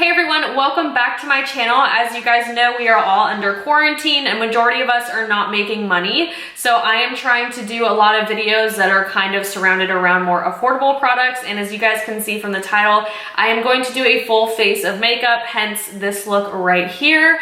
Hey everyone, welcome back to my channel. As you guys know, we are all under quarantine and majority of us are not making money. So I am trying to do a lot of videos that are kind of surrounded around more affordable products. And as you guys can see from the title, I am going to do a full face of makeup, hence this look right here,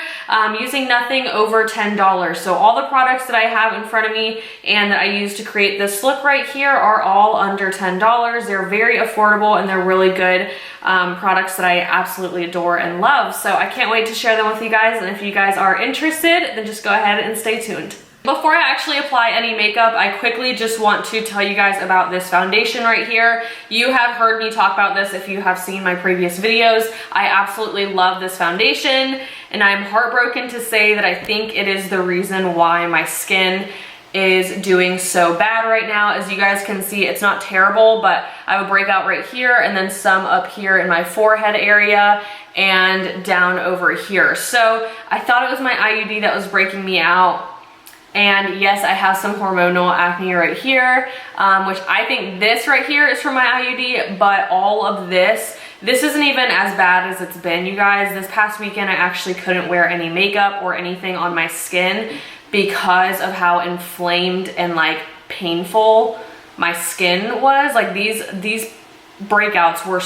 using nothing over $10. So all the products that I have in front of me and that I use to create this look right here are all under $10. They're very affordable and they're really good products that I absolutely adore and love. So I can't wait to share them with you guys, and if you guys are interested, then just go ahead and stay tuned. Before I actually apply any makeup, I quickly just want to tell you guys about this foundation right here. You have heard me talk about this if you have seen my previous videos. I absolutely love this foundation, and I'm heartbroken to say that I think it is the reason why my skin is doing so bad right now. As you guys can see, it's not terrible, but I have a breakout right here and then some up here in my forehead area and down over here. So I thought it was my IUD that was breaking me out. And yes, I have some hormonal acne right here, which I think this right here is from my IUD, but all of this isn't even as bad as it's been, you guys. This past weekend, I actually couldn't wear any makeup or anything on my skin because of how inflamed and like painful my skin was. Like these breakouts were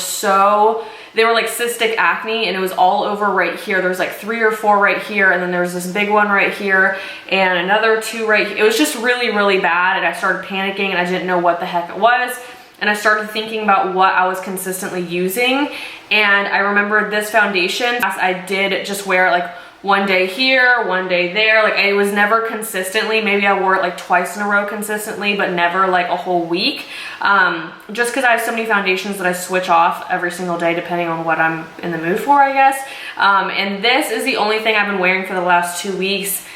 they were like cystic acne, and it was all over right here. There's like 3 or 4 right here, and then there's this big one right here and another 2 right here. It was just really, really bad, and I started panicking and I didn't know what the heck it was. And I started thinking about what I was consistently using, and I remembered this foundation. I did just wear it like one day here, one day there. Like it was never consistently. Maybe I wore it like twice in a row consistently, but never like a whole week. Just because I have so many foundations that I switch off every single day depending on what I'm in the mood for, I guess. And this is the only thing I've been wearing for the last 2 weeks.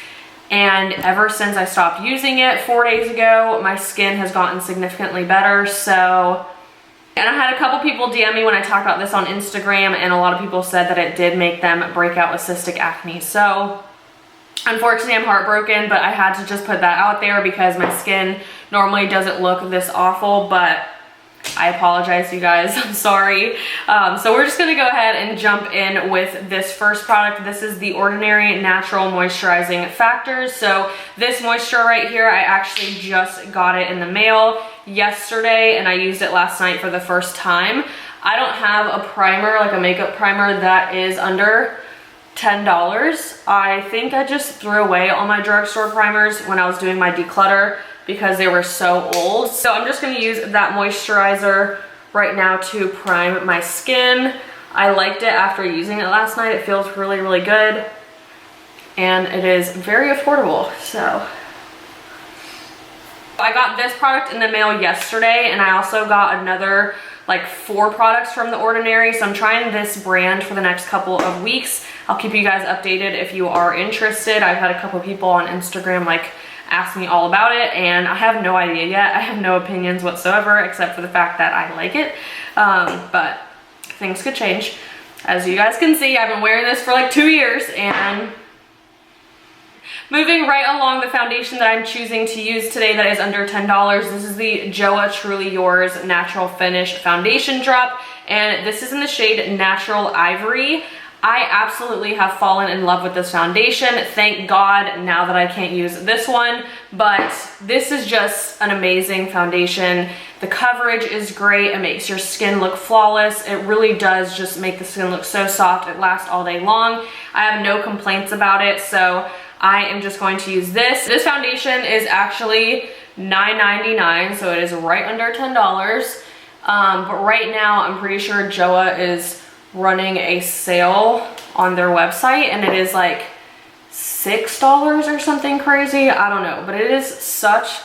And ever since I stopped using it 4 days ago, my skin has gotten significantly better. And I had a couple people DM me when I talked about this on Instagram, and a lot of people said that it did make them break out with cystic acne. So unfortunately, I'm heartbroken, but I had to just put that out there because my skin normally doesn't look this awful, but I apologize, you guys. I'm sorry. So we're just gonna go ahead and jump in with this first product. This is the Ordinary Natural Moisturizing Factors. So this moisture right here, I actually just got it in the mail yesterday, and I used it last night for the first time. I don't have a primer, like a makeup primer, that is under $10. I think I just threw away all my drugstore primers when I was doing my declutter because they were so old. So I'm just gonna use that moisturizer right now to prime my skin. I liked it after using it last night. It feels really, really good. And it is very affordable, so. I got this product in the mail yesterday, and I also got another like 4 products from The Ordinary. So I'm trying this brand for the next couple of weeks. I'll keep you guys updated if you are interested. I've had a couple people on Instagram like ask me all about it, and I have no idea yet. I have no opinions whatsoever except for the fact that I like it, but things could change. As you guys can see, I've been wearing this for like 2 years. And moving right along, the foundation that I'm choosing to use today that is under $10, this is the Joah Truly Yours Natural Finish Foundation Drop, and this is in the shade Natural Ivory. I absolutely have fallen in love with this foundation. Thank God now that I can't use this one, but this is just an amazing foundation. The coverage is great. It makes your skin look flawless. It really does just make the skin look so soft. It lasts all day long. I have no complaints about it, so I am just going to use this. This foundation is actually $9.99, so it is right under $10. But right now, I'm pretty sure Joah is running a sale on their website, and it is like $6 or something crazy. I don't know, but it is such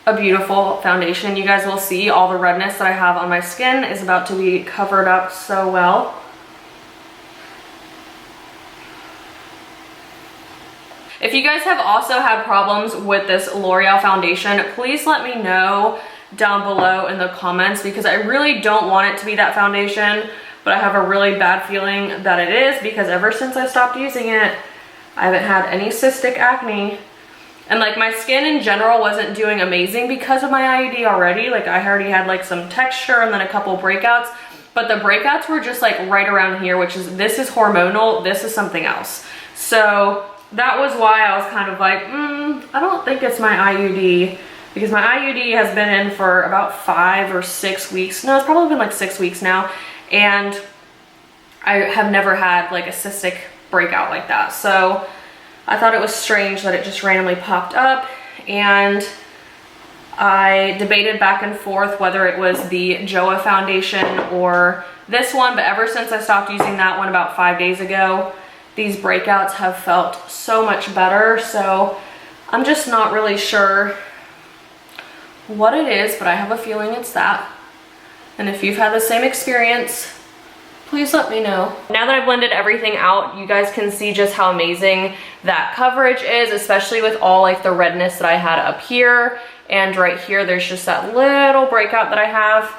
a beautiful foundation. You guys will see all the redness that I have on my skin is about to be covered up so well. If you guys have also had problems with this L'Oreal foundation, please let me know down below in the comments, because I really don't want it to be that foundation, but I have a really bad feeling that it is, because ever since I stopped using it, I haven't had any cystic acne. And like my skin in general wasn't doing amazing because of my IUD already. Like I already had like some texture and then a couple breakouts. but the breakouts were just like right around here, which is, this is hormonal, this is something else. So that was why I was kind of like, I don't think it's my IUD, because my IUD has been in for about 5 or 6 weeks. No, it's probably been like 6 weeks now. And I have never had like a cystic breakout like that. So I thought it was strange that it just randomly popped up, and I debated back and forth whether it was the Joah foundation or this one, but ever since I stopped using that one about 5 days ago, these breakouts have felt so much better. So I'm just not really sure what it is, but I have a feeling it's that. And if you've had the same experience, please let me know. Now that I've blended everything out, you guys can see just how amazing that coverage is, especially with all like the redness that I had up here. And right here, there's just that little breakout that I have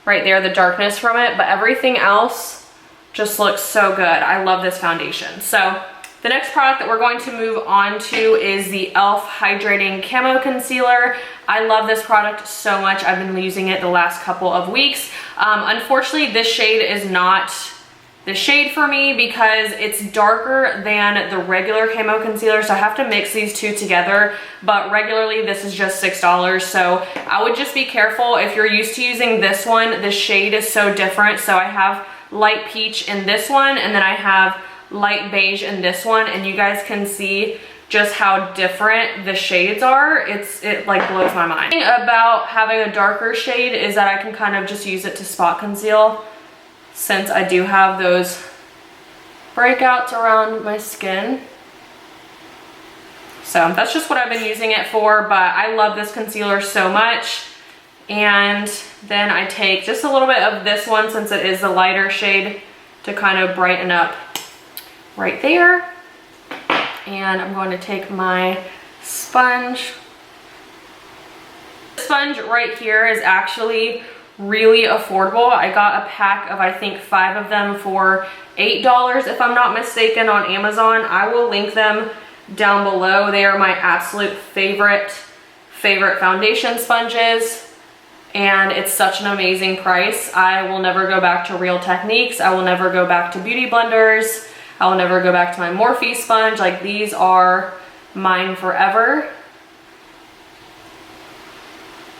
right there, the darkness from it. But everything else just looks so good. I love this foundation. So the next product that we're going to move on to is the e.l.f. Hydrating Camo Concealer. I love this product so much. I've been using it the last couple of weeks. Unfortunately, this shade is not the shade for me because it's darker than the regular camo concealer, so I have to mix these two together. But regularly, this is just $6, so I would just be careful if you're used to using this one. The shade is so different. So I have light peach in this one, and then I have light beige in this one, and you guys can see just how different the shades are. It like blows my mind. The thing about having a darker shade is that I can kind of just use it to spot conceal, since I do have those breakouts around my skin. So that's just what I've been using it for, but I love this concealer so much. And then I take just a little bit of this one, since it is the lighter shade, to kind of brighten up right there. And I'm going to take my sponge. The sponge right here is actually really affordable. I got a pack of, I think, 5 of them for $8 if I'm not mistaken on Amazon. I will link them down below. They are my absolute favorite foundation sponges, and it's such an amazing price. I will never go back to Real Techniques. I will never go back to beauty blenders. I will never go back to my Morphe sponge. Like, these are mine forever.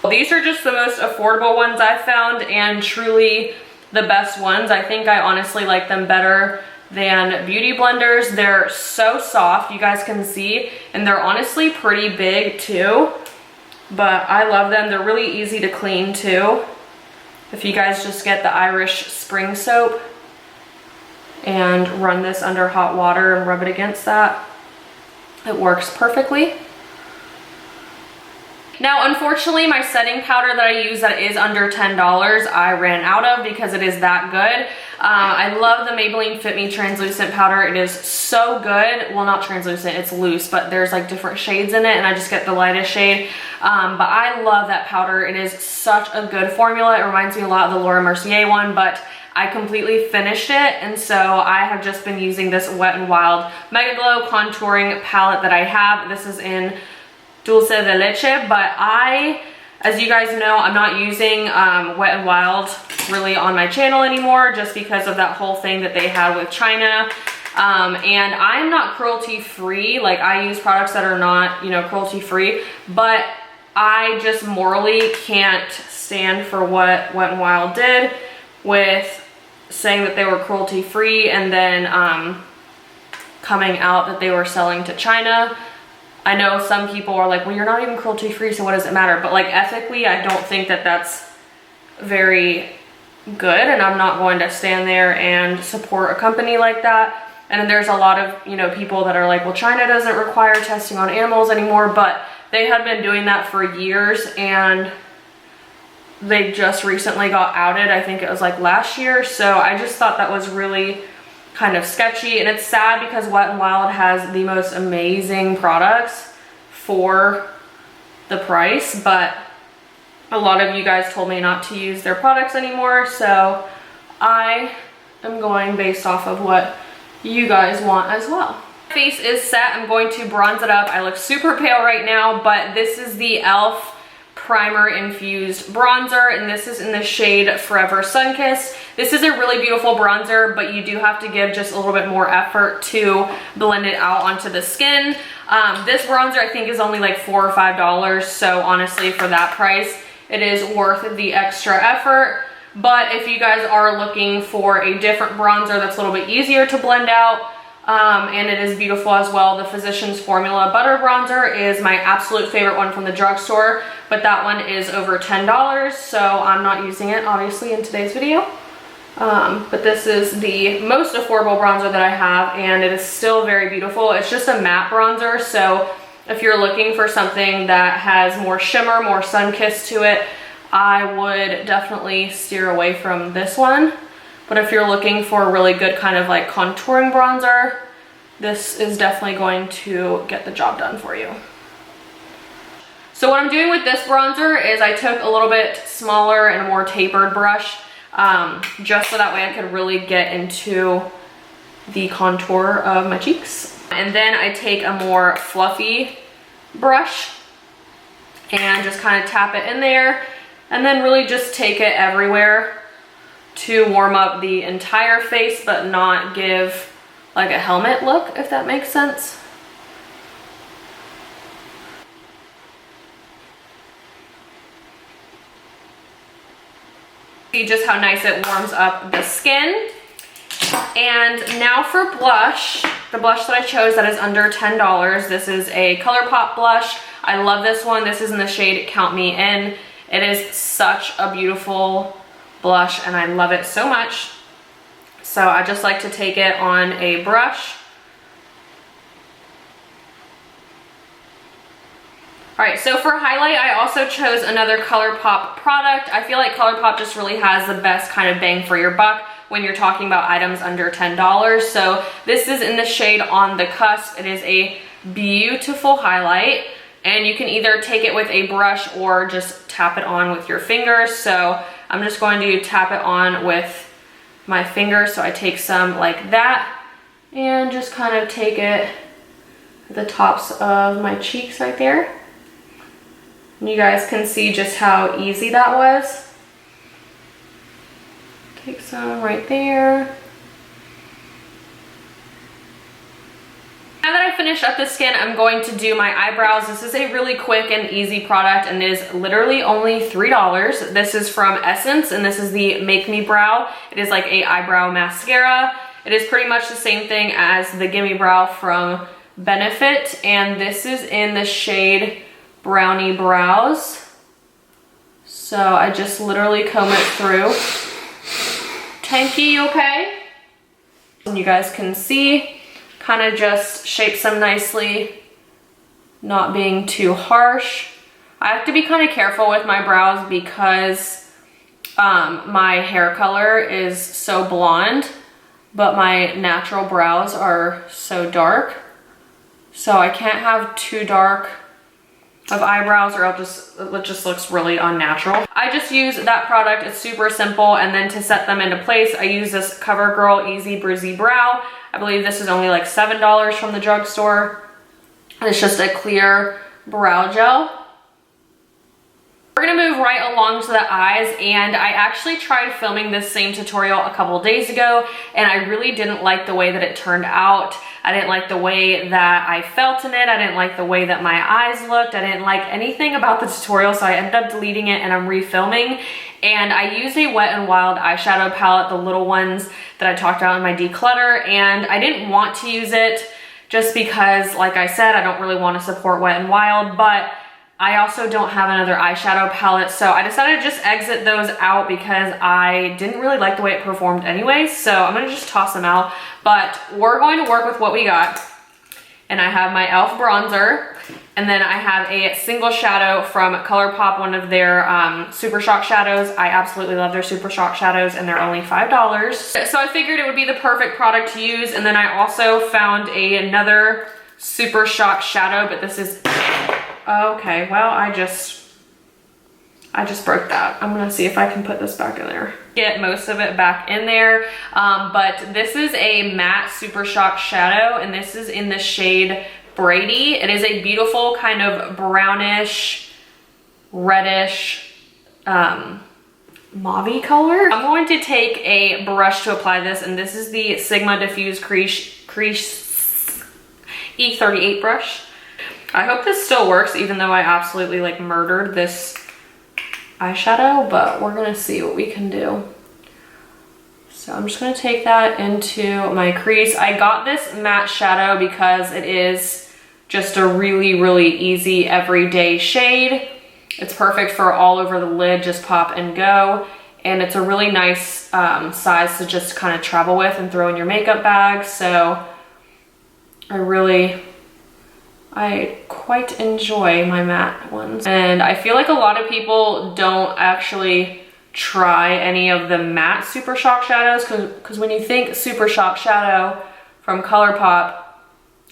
These are just the most affordable ones I've found, and truly the best ones. I think I honestly like them better than beauty blenders. They're so soft, you guys can see, and they're honestly pretty big too, but I love them. They're really easy to clean too. If you guys just get the Irish spring soap and run this under hot water and rub it against that, it works perfectly. Now, unfortunately, my setting powder that I use that is under $10, I ran out of because it is that good. I love the Maybelline Fit Me translucent powder. It is so good. Well, not translucent, it's loose, but there's like different shades in it, and I just get the lightest shade. But I love that powder. It is such a good formula. It reminds me a lot of the Laura Mercier one, but I completely finished it, and so I have just been using this Wet n Wild Mega Glow contouring palette that I have. This is in Dulce de Leche, but as you guys know, I'm not using Wet n Wild really on my channel anymore, just because of that whole thing that they had with China. And I'm not cruelty free. Like, I use products that are not, you know, cruelty free, but I just morally can't stand for what Wet n Wild did with saying that they were cruelty free and then coming out that they were selling to China. I know some people are like, well, you're not even cruelty free, so what does it matter? But like, ethically, I don't think that that's very good, and I'm not going to stand there and support a company like that. And then there's a lot of, you know, people that are like, well, China doesn't require testing on animals anymore, but they had been doing that for years, and they just recently got outed. I think it was like last year. So I just thought that was really kind of sketchy, and it's sad because Wet n Wild has the most amazing products for the price, but a lot of you guys told me not to use their products anymore, so I am going based off of what you guys want as well. My face is set. I'm going to bronze it up. I look super pale right now, but this is the e.l.f. Primer Infused Bronzer, and this is in the shade Forever Sunkissed. This is a really beautiful bronzer, but you do have to give just a little bit more effort to blend it out onto the skin. This bronzer I think is only like $4 or $5, so honestly for that price, it is worth the extra effort. But if you guys are looking for a different bronzer that's a little bit easier to blend out, and it is beautiful as well, the Physicians Formula Butter Bronzer is my absolute favorite one from the drugstore, but that one is over $10, so I'm not using it obviously in today's video. But this is the most affordable bronzer that I have, and it is still very beautiful. It's just a matte bronzer, so if you're looking for something that has more shimmer, more sun-kissed to it, I would definitely steer away from this one. But if you're looking for a really good kind of like contouring bronzer, this is definitely going to get the job done for you. So what I'm doing with this bronzer is I took a little bit smaller and a more tapered brush, just so that way I could really get into the contour of my cheeks. And then I take a more fluffy brush and just kind of tap it in there, and then really just take it everywhere to warm up the entire face, but not give like a helmet look, if that makes sense. See just how nice it warms up the skin. And now for blush, the blush that I chose that is under $10. This is a ColourPop blush. I love this one. This is in the shade Count Me In. It is such a beautiful blush and I love it so much. So I just like to take it on a brush. All right, so for highlight, I also chose another ColourPop product. I feel like ColourPop just really has the best kind of bang for your buck when you're talking about items under $10. So this is in the shade On the Cusp. It is a beautiful highlight, and you can either take it with a brush or just tap it on with your fingers. So I'm just going to tap it on with my fingers. So I take some like that and just kind of take it at the tops of my cheeks right there. And you guys can see just how easy that was. Take some right there. Now that I finished up the skin, I'm going to do my eyebrows. This is a really quick and easy product and is literally only $3. This is from Essence and this is the Make Me Brow. It is like a eyebrow mascara. It is pretty much the same thing as the Gimme Brow from Benefit, and this is in the shade Brownie Brows. So I just literally comb it through. Tanky, you okay? And you guys can see, kind of just shapes them nicely, not being too harsh. I have to be kind of careful with my brows because my hair color is so blonde, but my natural brows are so dark. So I can't have too dark of eyebrows or it just looks really unnatural. I just use that product. It's super simple. And then to set them into place, I use this CoverGirl Easy Breezy Brow. I believe this is only like $7 from the drugstore. And it's just a clear brow gel. We're gonna move right along to the eyes, and I actually tried filming this same tutorial a couple days ago and I really didn't like the way that it turned out. I didn't like the way that I felt in it. I didn't like the way that my eyes looked. I didn't like anything about the tutorial, so I ended up deleting it and I'm refilming. And I used a Wet n Wild eyeshadow palette, the little ones that I talked about in my declutter, and I didn't want to use it just because, like I said, I don't really want to support Wet n Wild, but I also don't have another eyeshadow palette, so I decided to just exit those out because I didn't really like the way it performed anyway, so I'm gonna just toss them out. But we're going to work with what we got. And I have my e.l.f. bronzer, and then I have a single shadow from ColourPop, one of their Super Shock shadows. I absolutely love their Super Shock shadows, and they're only $5. So I figured it would be the perfect product to use, and then I also found another Super Shock shadow, but this is... Okay, well, I just broke that. I'm gonna see if I can put this back in there. Get most of it back in there. But this is a matte Super Shock shadow, and this is in the shade Brady. It is a beautiful kind of brownish reddish mauve color. I'm going to take a brush to apply this, and this is the Sigma Diffuse Crease E38 brush. I hope this still works, even though I absolutely like murdered this eyeshadow, but we're gonna see what we can do. So I'm just gonna take that into my crease. I got this matte shadow because it is just a really, really easy everyday shade. It's perfect for all over the lid, just pop and go. And it's a really nice size to just kind of travel with and throw in your makeup bag. So I quite enjoy my matte ones. And I feel like a lot of people don't actually try any of the matte Super Shock shadows, because when you think Super Shock shadow from ColourPop,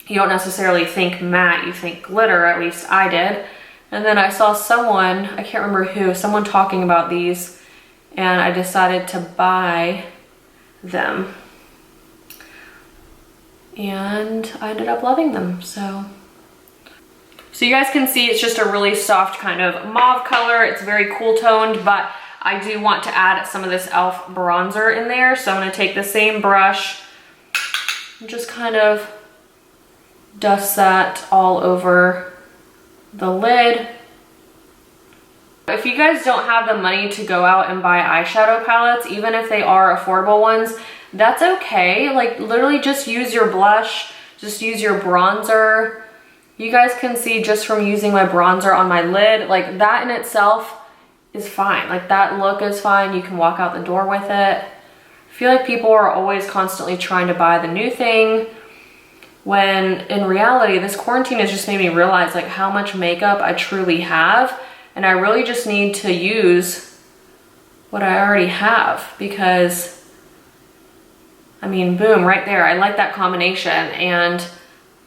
you don't necessarily think matte, you think glitter, at least I did. And then I saw someone, I can't remember who, someone talking about these, and I decided to buy them. And I ended up loving them, so you guys can see it's just a really soft kind of mauve color. It's very cool toned, but I do want to add some of this e.l.f. bronzer in there. So I'm gonna take the same brush and just kind of dust that all over the lid. If you guys don't have the money to go out and buy eyeshadow palettes, even if they are affordable ones, that's okay. Like literally just use your blush, just use your bronzer. You guys can see just from using my bronzer on my lid, like that in itself is fine. Like that look is fine. You can walk out the door with it. I feel like people are always constantly trying to buy the new thing, when in reality, this quarantine has just made me realize like how much makeup I truly have. And I really just need to use what I already have, because I mean, boom, right there. I like that combination, and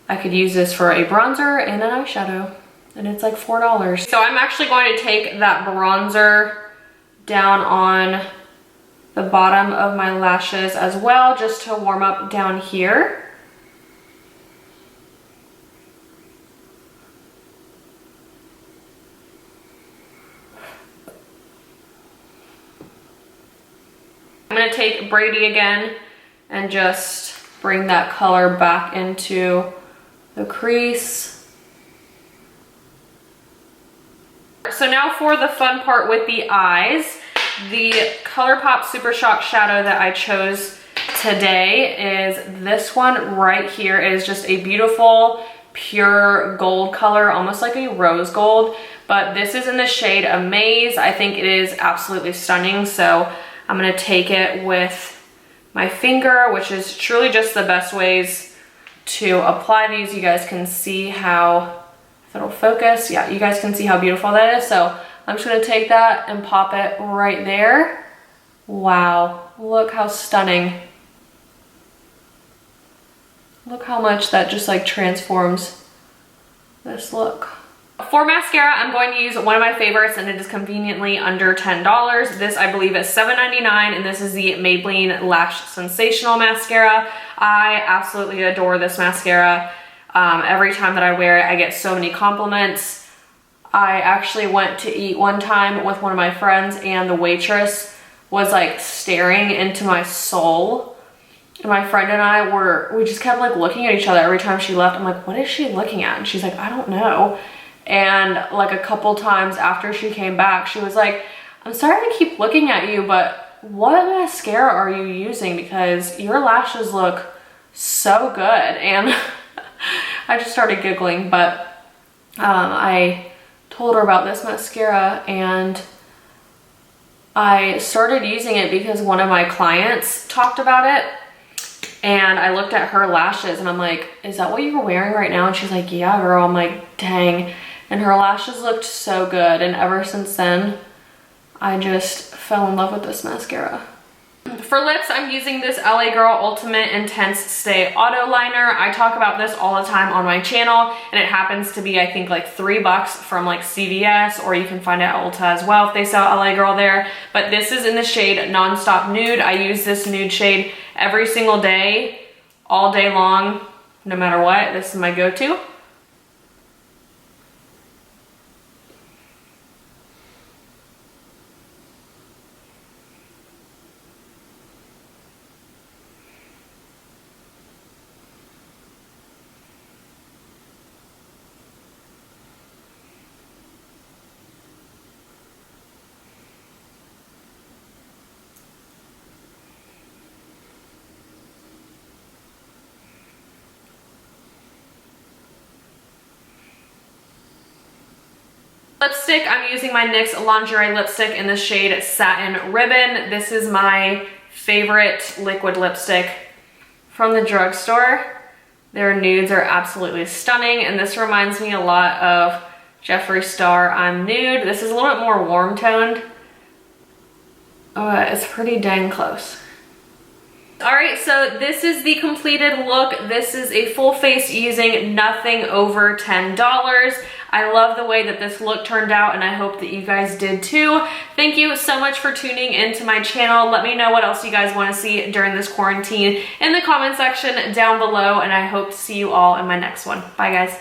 I could use this for a bronzer and an eyeshadow, and it's like $4. So I'm actually going to take that bronzer down on the bottom of my lashes as well, just to warm up down here. I'm gonna take Brady again and just bring that color back into the crease. So now for the fun part with the eyes. The ColourPop Super Shock shadow that I chose today is this one right here. It is just a beautiful pure gold color, almost like a rose gold, but this is in the shade Amaze. I think it is absolutely stunning, so I'm gonna take it with my finger, which is truly just the best ways to apply these. You guys can see how, if it'll focus, yeah, you guys can see how beautiful that is. So I'm just gonna take that and pop it right there. Wow, look how stunning. Look how much that just like transforms this look. For mascara, I'm going to use one of my favorites, and it is conveniently under $10. This, I believe, is $7.99, and this is the Maybelline Lash Sensational Mascara. I absolutely adore this mascara. Every time that I wear it, I get so many compliments. I actually went to eat one time with one of my friends, and the waitress was like staring into my soul. And my friend and we just kept like looking at each other every time she left. I'm like, what is she looking at? And she's like, I don't know. And like a couple times after she came back, she was like, I'm sorry to keep looking at you, but what mascara are you using? Because your lashes look so good. And I just started giggling, but I told her about this mascara, and I started using it because one of my clients talked about it. And I looked at her lashes and I'm like, is that what you're wearing right now? And she's like, yeah, girl. I'm like, dang. And her lashes looked so good. And ever since then, I just fell in love with this mascara. For lips, I'm using this LA Girl Ultimate Intense Stay Auto Liner. I talk about this all the time on my channel, and it happens to be, I think, like $3 from like CVS, or you can find it at Ulta as well if they sell LA Girl there. But this is in the shade Nonstop Nude. I use this nude shade every single day, all day long, no matter what. This is my go-to. Lipstick, I'm using my NYX Lingerie lipstick in the shade Satin Ribbon. This is my favorite liquid lipstick from the drugstore. Their nudes are absolutely stunning, and this reminds me a lot of Jeffree Star I'm Nude. This is a little bit more warm toned. Oh, it's pretty dang close. All right, so this is the completed look. This is a full face using nothing over $10. I love the way that this look turned out, and I hope that you guys did too. Thank you so much for tuning into my channel. Let me know what else you guys want to see during this quarantine in the comment section down below, and I hope to see you all in my next one. Bye, guys.